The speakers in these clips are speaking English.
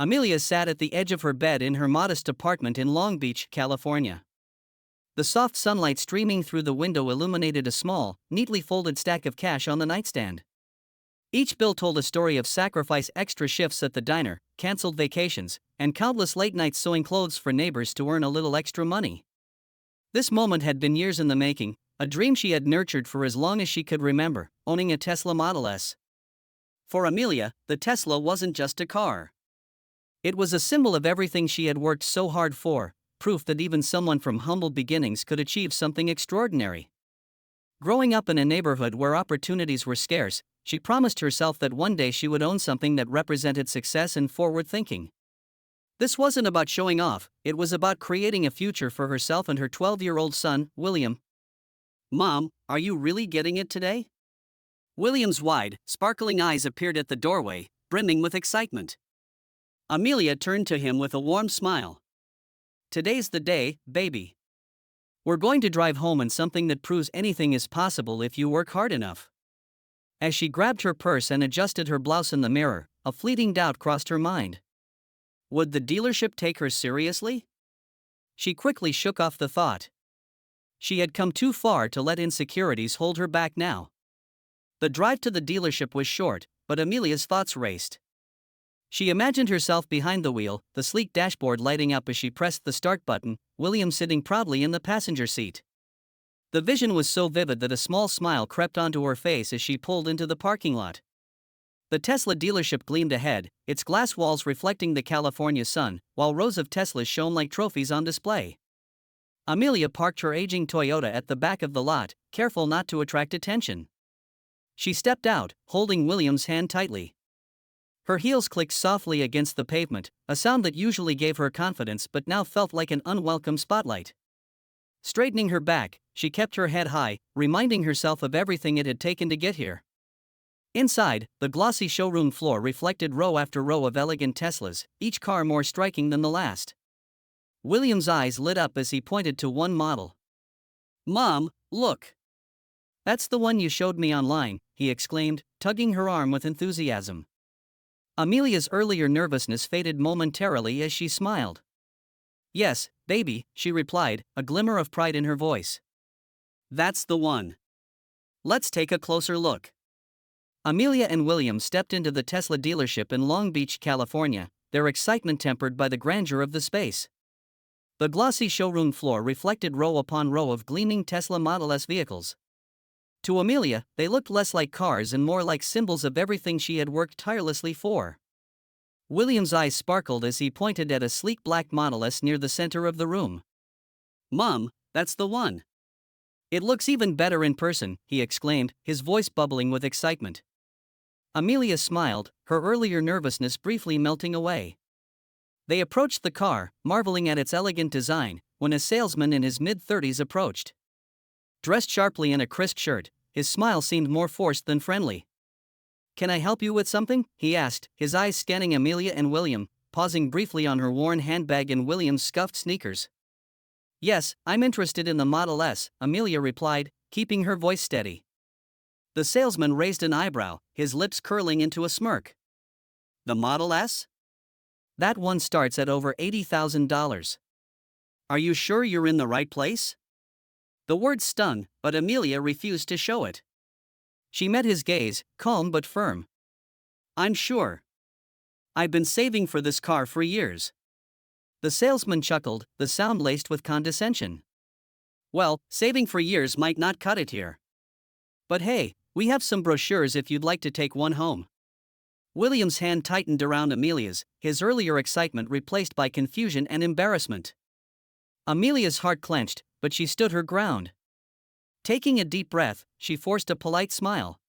Amelia sat at the edge of her bed in her modest apartment in Long Beach, California. The soft sunlight streaming through the window illuminated a small, neatly folded stack of cash on the nightstand. Each bill told a story of sacrifice: extra shifts at the diner, canceled vacations, and countless late nights sewing clothes for neighbors to earn a little extra money. This moment had been years in the making, a dream she had nurtured for as long as she could remember, owning a Tesla Model S. For Amelia, the Tesla wasn't just a car. It was a symbol of everything she had worked so hard for, proof that even someone from humble beginnings could achieve something extraordinary. Growing up in a neighborhood where opportunities were scarce, she promised herself that one day she would own something that represented success and forward thinking. This wasn't about showing off, it was about creating a future for herself and her 12-year-old son, William. "Mom, are you really getting it today?" William's wide, sparkling eyes appeared at the doorway, brimming with excitement. Amelia turned to him with a warm smile. "Today's the day, baby. We're going to drive home in something that proves anything is possible if you work hard enough." As she grabbed her purse and adjusted her blouse in the mirror, a fleeting doubt crossed her mind. Would the dealership take her seriously? She quickly shook off the thought. She had come too far to let insecurities hold her back now. The drive to the dealership was short, but Amelia's thoughts raced. She imagined herself behind the wheel, the sleek dashboard lighting up as she pressed the start button, William sitting proudly in the passenger seat. The vision was so vivid that a small smile crept onto her face as she pulled into the parking lot. The Tesla dealership gleamed ahead, its glass walls reflecting the California sun, while rows of Teslas shone like trophies on display. Amelia parked her aging Toyota at the back of the lot, careful not to attract attention. She stepped out, holding William's hand tightly. Her heels clicked softly against the pavement, a sound that usually gave her confidence but now felt like an unwelcome spotlight. Straightening her back, she kept her head high, reminding herself of everything it had taken to get here. Inside, the glossy showroom floor reflected row after row of elegant Teslas, each car more striking than the last. William's eyes lit up as he pointed to one model. "Mom, look! That's the one you showed me online," he exclaimed, tugging her arm with enthusiasm. Amelia's earlier nervousness faded momentarily as she smiled. "Yes, baby," she replied, a glimmer of pride in her voice. "That's the one. Let's take a closer look." Amelia and William stepped into the Tesla dealership in Long Beach, California, their excitement tempered by the grandeur of the space. The glossy showroom floor reflected row upon row of gleaming Tesla Model S vehicles. To Amelia, they looked less like cars and more like symbols of everything she had worked tirelessly for. William's eyes sparkled as he pointed at a sleek black Model S near the center of the room. "Mom, that's the one. It looks even better in person," he exclaimed, his voice bubbling with excitement. Amelia smiled, her earlier nervousness briefly melting away. They approached the car, marveling at its elegant design, when a salesman in his mid-30s approached. Dressed sharply in a crisp shirt, his smile seemed more forced than friendly. "Can I help you with something?" he asked, his eyes scanning Amelia and William, pausing briefly on her worn handbag and William's scuffed sneakers. "Yes, I'm interested in the Model S," Amelia replied, keeping her voice steady. The salesman raised an eyebrow, his lips curling into a smirk. "The Model S? That one starts at over $80,000. Are you sure you're in the right place?" The word stung, but Amelia refused to show it. She met his gaze, calm but firm. "I'm sure. I've been saving for this car for years." The salesman chuckled, the sound laced with condescension. "Well, saving for years might not cut it here. But hey, we have some brochures if you'd like to take one home." William's hand tightened around Amelia's, his earlier excitement replaced by confusion and embarrassment. Amelia's heart clenched, but she stood her ground. Taking a deep breath, she forced a polite smile.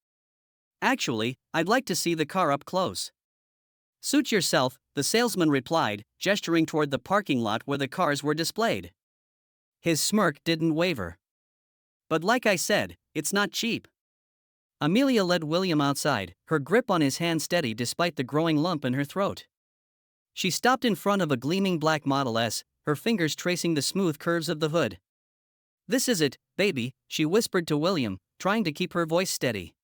"Actually, I'd like to see the car up close." "Suit yourself," the salesman replied, gesturing toward the parking lot where the cars were displayed. His smirk didn't waver. "But like I said, it's not cheap." Amelia led William outside, her grip on his hand steady despite the growing lump in her throat. She stopped in front of a gleaming black Model S, her fingers tracing the smooth curves of the hood. "This is it, baby," she whispered to William, trying to keep her voice steady.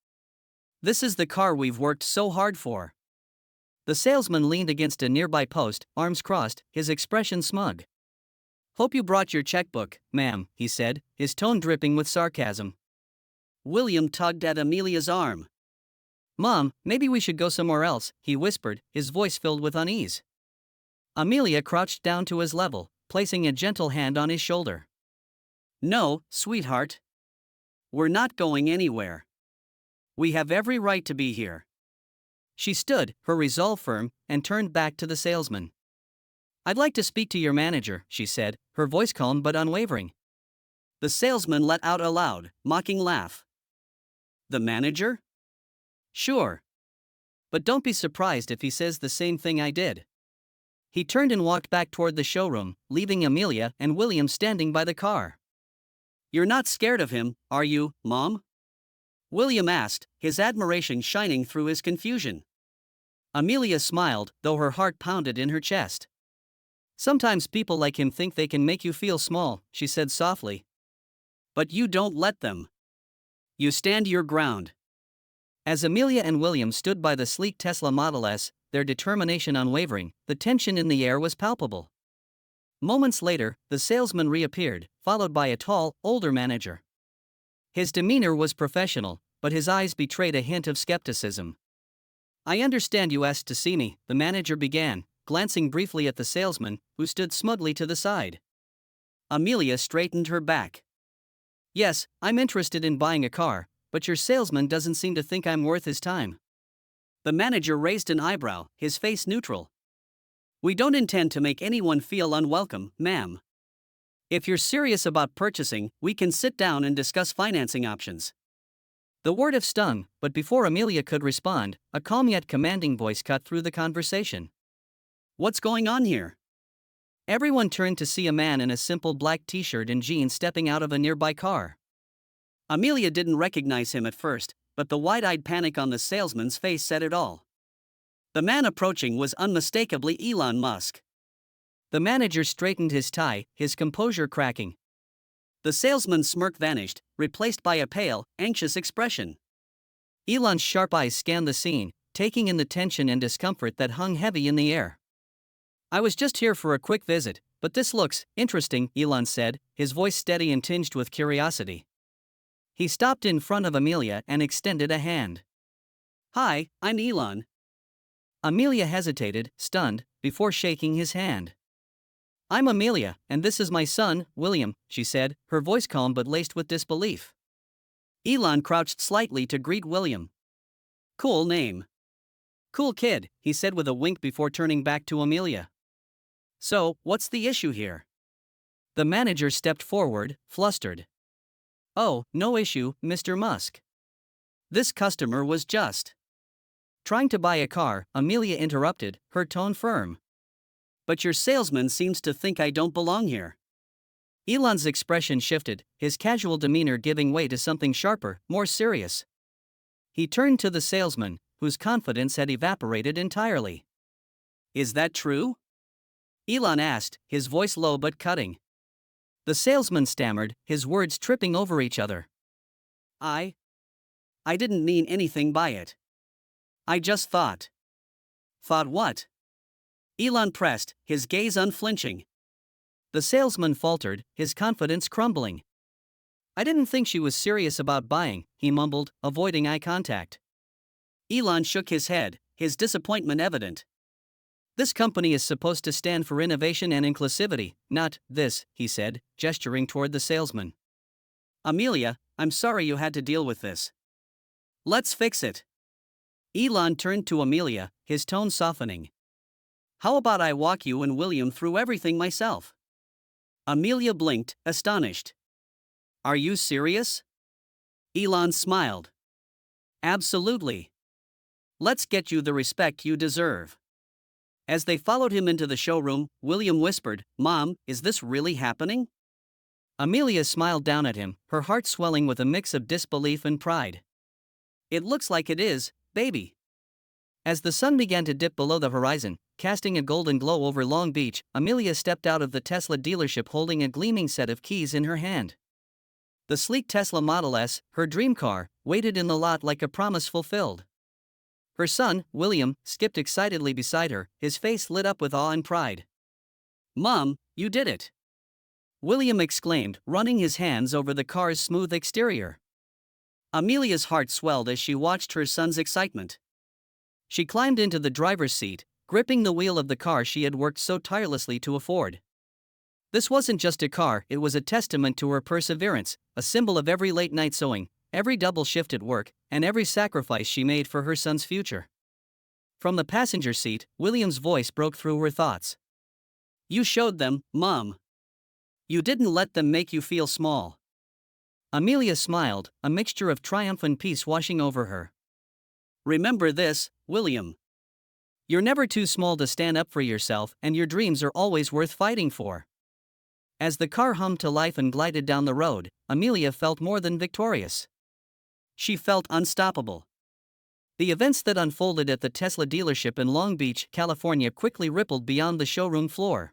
"This is the car we've worked so hard for." The salesman leaned against a nearby post, arms crossed, his expression smug. "Hope you brought your checkbook, ma'am," he said, his tone dripping with sarcasm. William tugged at Amelia's arm. "Mom, maybe we should go somewhere else," he whispered, his voice filled with unease. Amelia crouched down to his level, placing a gentle hand on his shoulder. "No, sweetheart. We're not going anywhere. We have every right to be here." She stood, her resolve firm, and turned back to the salesman. "I'd like to speak to your manager," she said, her voice calm but unwavering. The salesman let out a loud, mocking laugh. "The manager? Sure. But don't be surprised if he says the same thing I did." He turned and walked back toward the showroom, leaving Amelia and William standing by the car. "You're not scared of him, are you, Mom?" William asked, his admiration shining through his confusion. Amelia smiled, though her heart pounded in her chest. "Sometimes people like him think they can make you feel small," she said softly. "But you don't let them. You stand your ground." As Amelia and William stood by the sleek Tesla Model S, their determination unwavering, the tension in the air was palpable. Moments later, the salesman reappeared, followed by a tall, older manager. His demeanor was professional, but his eyes betrayed a hint of skepticism. "I understand you asked to see me," the manager began, glancing briefly at the salesman, who stood smugly to the side. Amelia straightened her back. "Yes, I'm interested in buying a car, but your salesman doesn't seem to think I'm worth his time." The manager raised an eyebrow, his face neutral. "We don't intend to make anyone feel unwelcome, ma'am. If you're serious about purchasing, we can sit down and discuss financing options." The word have stung, but before Amelia could respond, a calm yet commanding voice cut through the conversation. "What's going on here?" Everyone turned to see a man in a simple black t-shirt and jeans stepping out of a nearby car. Amelia didn't recognize him at first, but the wide-eyed panic on the salesman's face said it all. The man approaching was unmistakably Elon Musk. The manager straightened his tie, his composure cracking. The salesman's smirk vanished, replaced by a pale, anxious expression. Elon's sharp eyes scanned the scene, taking in the tension and discomfort that hung heavy in the air. "I was just here for a quick visit, but this looks interesting," Elon said, his voice steady and tinged with curiosity. He stopped in front of Amelia and extended a hand. "Hi, I'm Elon." Amelia hesitated, stunned, before shaking his hand. "I'm Amelia, and this is my son, William," she said, her voice calm but laced with disbelief. Elon crouched slightly to greet William. "Cool name." "Cool kid," he said with a wink before turning back to Amelia. "So, what's the issue here?" The manager stepped forward, flustered. "Oh, no issue, Mr. Musk. This customer was just trying to buy a car," Amelia interrupted, her tone firm. "But your salesman seems to think I don't belong here." Elon's expression shifted, his casual demeanor giving way to something sharper, more serious. He turned to the salesman, whose confidence had evaporated entirely. "Is that true?" Elon asked, his voice low but cutting. The salesman stammered, his words tripping over each other. I didn't mean anything by it. I just thought." "Thought what?" Elon pressed, his gaze unflinching. The salesman faltered, his confidence crumbling. "I didn't think she was serious about buying," he mumbled, avoiding eye contact. Elon shook his head, his disappointment evident. "This company is supposed to stand for innovation and inclusivity, not this," he said, gesturing toward the salesman. "Amelia, I'm sorry you had to deal with this. Let's fix it." Elon turned to Amelia, his tone softening. "How about I walk you and William through everything myself?" Amelia blinked, astonished. "Are you serious?" Elon smiled. "Absolutely. Let's get you the respect you deserve." As they followed him into the showroom, William whispered, "Mom, is this really happening?" Amelia smiled down at him, her heart swelling with a mix of disbelief and pride. "It looks like it is, baby." As the sun began to dip below the horizon, casting a golden glow over Long Beach, Amelia stepped out of the Tesla dealership holding a gleaming set of keys in her hand. The sleek Tesla Model S, her dream car, waited in the lot like a promise fulfilled. Her son, William, skipped excitedly beside her, his face lit up with awe and pride. "Mom, you did it!" William exclaimed, running his hands over the car's smooth exterior. Amelia's heart swelled as she watched her son's excitement. She climbed into the driver's seat, gripping the wheel of the car she had worked so tirelessly to afford. This wasn't just a car, it was a testament to her perseverance, a symbol of every late night sewing, every double shift at work, and every sacrifice she made for her son's future. From the passenger seat, William's voice broke through her thoughts. "You showed them, Mom. You didn't let them make you feel small." Amelia smiled, a mixture of triumph and peace washing over her. "Remember this, William. You're never too small to stand up for yourself, and your dreams are always worth fighting for." As the car hummed to life and glided down the road, Amelia felt more than victorious. She felt unstoppable. The events that unfolded at the Tesla dealership in Long Beach, California quickly rippled beyond the showroom floor.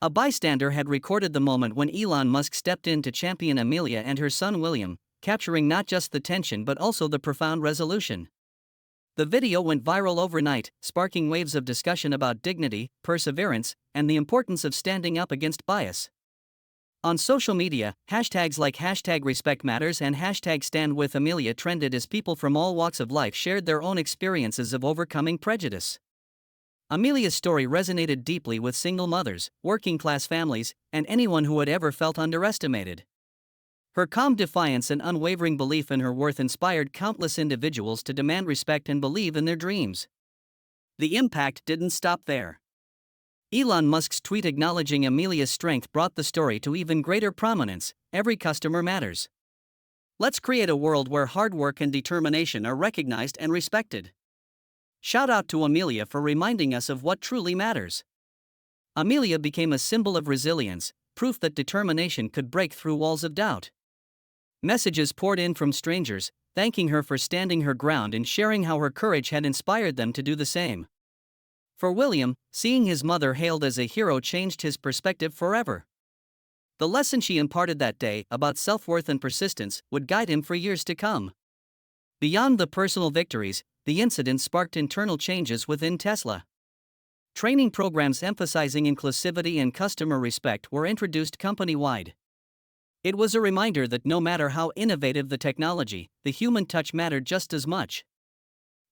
A bystander had recorded the moment when Elon Musk stepped in to champion Amelia and her son William, capturing not just the tension but also the profound resolution. The video went viral overnight, sparking waves of discussion about dignity, perseverance, and the importance of standing up against bias. On social media, hashtags like #RespectMatters and #StandWithAmelia trended as people from all walks of life shared their own experiences of overcoming prejudice. Amelia's story resonated deeply with single mothers, working-class families, and anyone who had ever felt underestimated. Her calm defiance and unwavering belief in her worth inspired countless individuals to demand respect and believe in their dreams. The impact didn't stop there. Elon Musk's tweet acknowledging Amelia's strength brought the story to even greater prominence. "Every customer matters. Let's create a world where hard work and determination are recognized and respected." Shout out to Amelia for reminding us of what truly matters. Amelia became a symbol of resilience, proof that determination could break through walls of doubt. Messages poured in from strangers, thanking her for standing her ground and sharing how her courage had inspired them to do the same. For William, seeing his mother hailed as a hero changed his perspective forever. The lesson she imparted that day about self-worth and persistence would guide him for years to come. Beyond the personal victories, the incident sparked internal changes within Tesla. Training programs emphasizing inclusivity and customer respect were introduced company-wide. It was a reminder that no matter how innovative the technology, the human touch mattered just as much.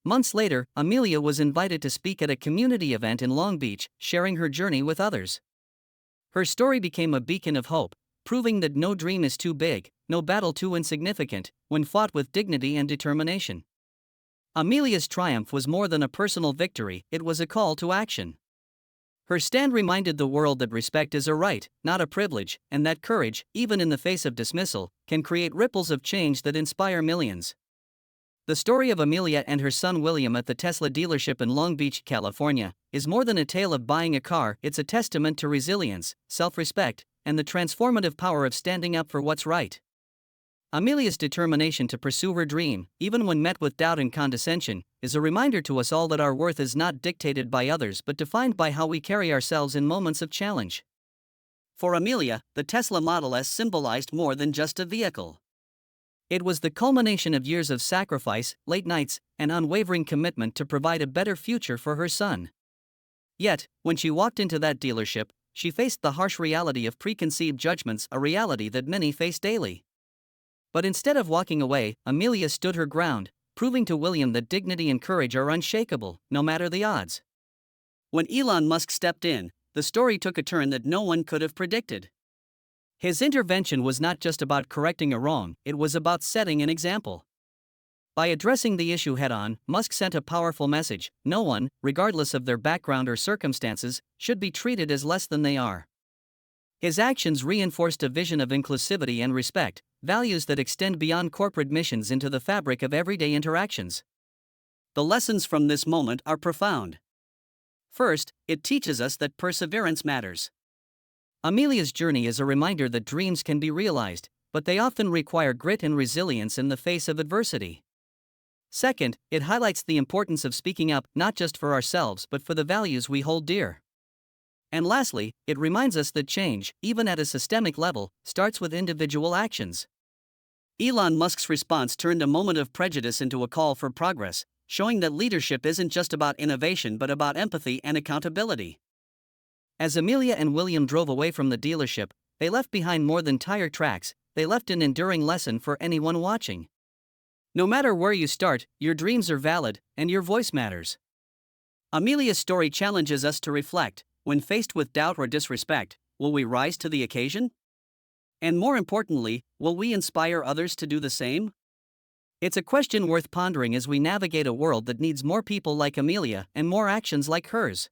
Months later, Amelia was invited to speak at a community event in Long Beach, sharing her journey with others. Her story became a beacon of hope, proving that no dream is too big, no battle too insignificant, when fought with dignity and determination. Amelia's triumph was more than a personal victory, it was a call to action. Her stand reminded the world that respect is a right, not a privilege, and that courage, even in the face of dismissal, can create ripples of change that inspire millions. The story of Amelia and her son William at the Tesla dealership in Long Beach, California, is more than a tale of buying a car, it's a testament to resilience, self-respect, and the transformative power of standing up for what's right. Amelia's determination to pursue her dream, even when met with doubt and condescension, is a reminder to us all that our worth is not dictated by others but defined by how we carry ourselves in moments of challenge. For Amelia, the Tesla Model S symbolized more than just a vehicle. It was the culmination of years of sacrifice, late nights, and unwavering commitment to provide a better future for her son. Yet, when she walked into that dealership, she faced the harsh reality of preconceived judgments, a reality that many face daily. But instead of walking away, Amelia stood her ground, proving to William that dignity and courage are unshakable, no matter the odds. When Elon Musk stepped in, the story took a turn that no one could have predicted. His intervention was not just about correcting a wrong, it was about setting an example. By addressing the issue head-on, Musk sent a powerful message: no one, regardless of their background or circumstances, should be treated as less than they are. His actions reinforced a vision of inclusivity and respect, values that extend beyond corporate missions into the fabric of everyday interactions. The lessons from this moment are profound. First, it teaches us that perseverance matters. Amelia's journey is a reminder that dreams can be realized, but they often require grit and resilience in the face of adversity. Second, it highlights the importance of speaking up, not just for ourselves but for the values we hold dear. And lastly, it reminds us that change, even at a systemic level, starts with individual actions. Elon Musk's response turned a moment of prejudice into a call for progress, showing that leadership isn't just about innovation but about empathy and accountability. As Amelia and William drove away from the dealership, they left behind more than tire tracks, they left an enduring lesson for anyone watching. No matter where you start, your dreams are valid, and your voice matters. Amelia's story challenges us to reflect: when faced with doubt or disrespect, will we rise to the occasion? And more importantly, will we inspire others to do the same? It's a question worth pondering as we navigate a world that needs more people like Amelia and more actions like hers.